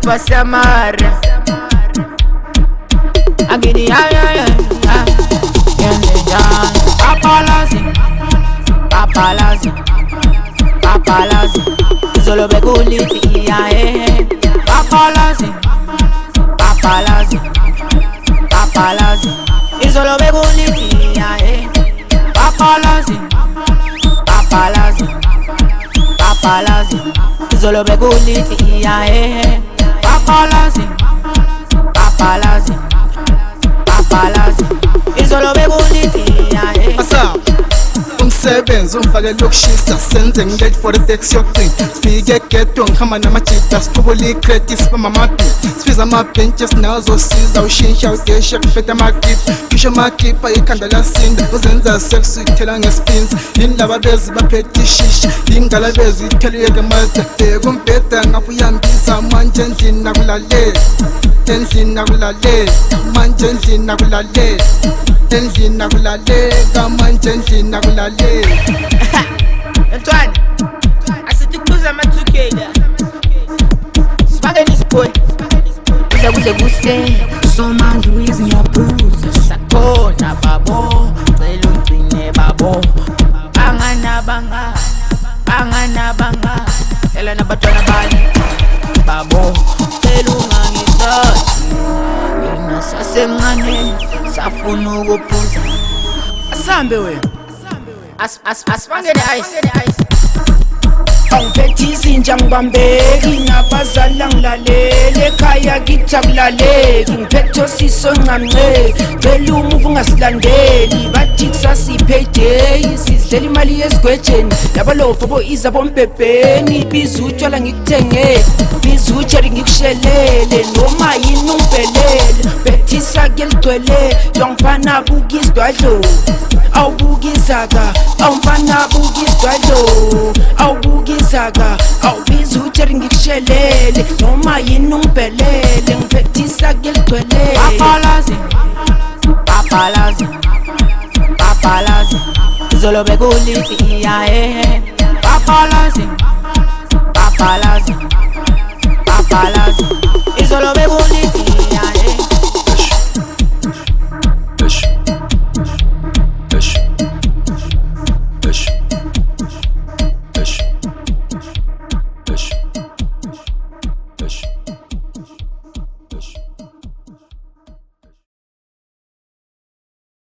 Pasamara Agini Papalazi Zolo beguliti Papalazi Izolo beguliti Papalazi Izolo beguliti Papalazi Izolo beguliti Asa umsebenzi umfake lokushisa senze ngilate for the text yokuqina sifike egedo ngihamba namajita siqubula i-creative sibamba amabeat sibiza ama-benches nawazosiza ushintsha udeshe kuphethe amakipa kisho amakipa ikhanda lasinda uzenza sex uyithela ngesipinsi indaba bezi baphethe ishisha ingala bezi itheliyeke mazda bheka umbheda ngapho uyambisa manje endlini nakulalela manje endlini nakulalela endlini nakulaleka manje endlini nakulalela Ntwana asithi kubuza ama-2K la sibake nisipoli kuze kuse somanje uyizi ngiyaphuza sakhona babo cela ungcine babo banganabanga ela nabatwana bani babo cela ungangisathi mina sasemncane safuna ukuphuza asambe wena asibangene ice Awuphethisi inja ngibambeki nabazala ngilalele ekhaya kithi akulaleki ngiphethe siso ncanceki phela umuvu ungasilandeli bathi kusasiphe iday sidlela imali yesigwejeni labalofa boiza bombhebheni biza utshwala ngikuthengele biza utsheri ngikushelele noma yini ungibhelele phethisa kelidwele yongifana buka isidwadlo awubukizaka awumfana buka isidwadlo awubukizaka awubiza utsheri ngikushelele noma yini ungibhelele ngiphethisa kelidwele Papalazi Izolo beguliti Papalazi Izolo beguliti